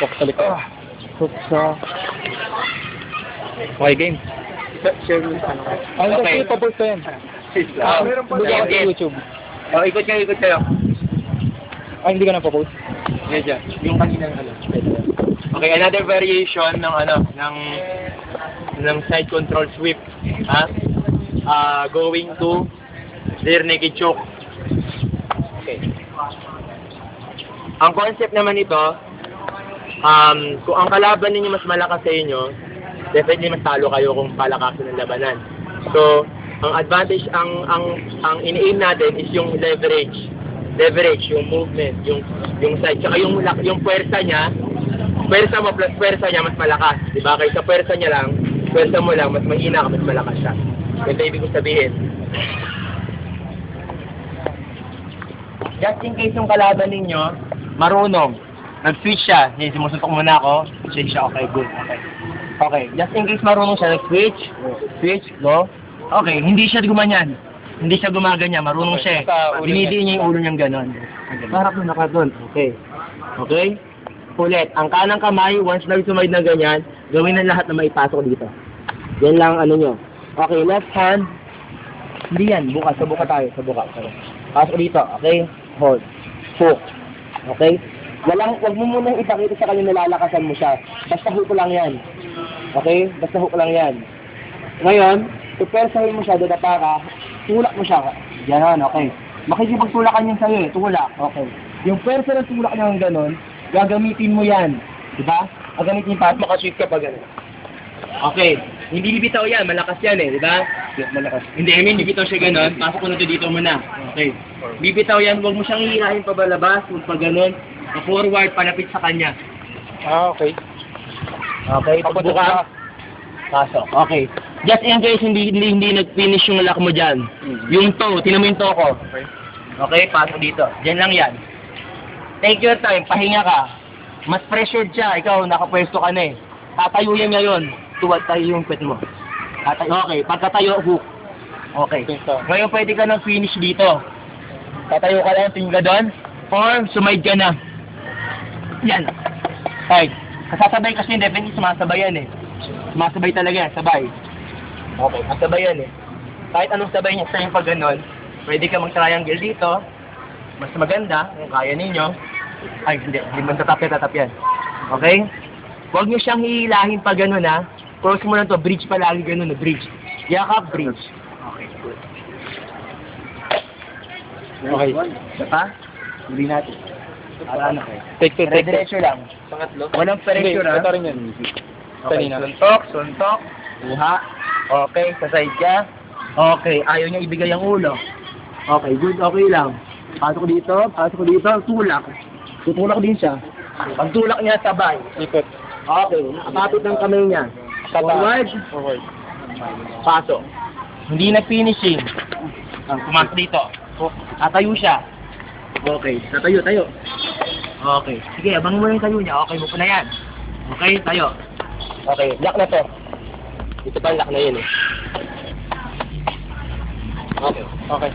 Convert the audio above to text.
Hook sa likod. Hook sa... Okay, game. Share mo sa ano. Ano Okay. kasi papost ko yan? Meron pa Bigyan ko sa yan. YouTube. Oh, ikot kayo. Ay, hindi ko na papost. Medyo. Yung kanina ano. Okay, another variation ng ng side control sweep. Ha? Going to rear naked choke. Okay. Ang concept naman ito, kung ang kalaban ninyo mas malakas sa inyo, definitely mas talo kayo kung palakasin ng labanan. So, ang advantage, ang ini-aim natin is yung leverage. Leverage, yung movement, yung side, tsaka yung puwersa niya, puwersa mo plus puwersa niya mas malakas. Diba? Kaysa puwersa niya lang, puwersa mo lang, mas mahina ka, mas malakas siya. Ito ibig ko sabihin. Just in case yung kalaban ninyo, marunong, nag-switch siya, simusuntok muna ako, switch siya, okay, good, okay. Okay, just in case marunong siya, switch, go. Okay, hindi siya gumanyan. Hindi siya gumaganyan, marunong siya eh. Dinidiin niya yung ulo niyang ganon. Harap na naka doon. Okay. Okay? Ulit, ang kanang kamay, once na sumayd na ganyan, gawin na lahat na maipasok dito. Yan lang ano nyo. Okay, left hand. Hindi yan, buka, sa buka tayo, sa buka. Pasok dito, okay? Hold. Hook. Okay? Wag mo munang ipakita sa kanya nalalakasan mo siya. Basta hook lang yan. Okay? Basta hook lang yan. Ngayon, tupersahin mo siya, dadapa ka, tulak mo siya. Ganon, okay. Makikipagtulakan yan sa'yo eh, tulak. Okay. Yung persa ng tulak niya ng ganon, gagamitin mo yan. Diba? Gagamitin pa at makasweep ka pa ganon. Okay. Hindi bibitaw yan, malakas yan eh, diba? Malakas. Hindi, I mean, bibitaw siya ganon, pasok ko na ito dito muna. Okay. Bibitaw yan, huwag mo siyang hihirahin pabalabas, huwag pa ganon. Forward, palapit sa kanya. Okay. Okay, pagbuka. Pasok. Okay. Just in case hindi nag-finish yung lock mo dyan. Yung toe, tinan mo yung toe ko. Okay, pasok dito. Diyan lang yan. Take your time, pahinga ka. Mas pressured siya, ikaw nakapwesto ka na eh. Tatayo yan ngayon. Tuwad tayo yung pet mo. Tatayo. Okay, pagkatayo, hook. Okay. Ngayon pwede ka nang finish dito. Tatayo ka lang, tingin ka doon. Or sumaid ka na. Yan. Okay. Kasasabay kasi definitely sumasabay yan eh. Sumasabay talaga yan, sabay. Okay, kasabay yan eh. Kahit anong sabay niya sa yung pag ganon, pwede ka mag-triangle dito. Mas maganda, kung kaya ninyo. Ay, hindi mo tatap yan. Okay? Huwag niyo siyang hihilahin pa ganon ha. Cross mo lang to, bridge palagi ganon, bridge. Yakap, bridge. Okay, good. Okay. Diba? Hindi natin. Para ano kayo? Take. Diretso lang. Pangatlo? Walang pressure ha. Ito rin yan. Okay, Kanina. suntok, kuha. Okay, sa side ka. Okay, ayaw niya ibigay ang ulo. Okay, good, okay lang. Pasok dito, tulak. Tutulak din siya. Pag tulak niya, sabay. Ikot. Okay, nakapapit ng kamay niya. Forward, Forward. pasok. Hindi nag-finishing. Pumasok dito. Tatayo siya. Okay, tayo. Okay, sige, abang mo lang yung tayo niya. Okay, mo na yan. Okay, tayo. Okay, lock na to. Ito pa lock na yun eh. Okay. Okay.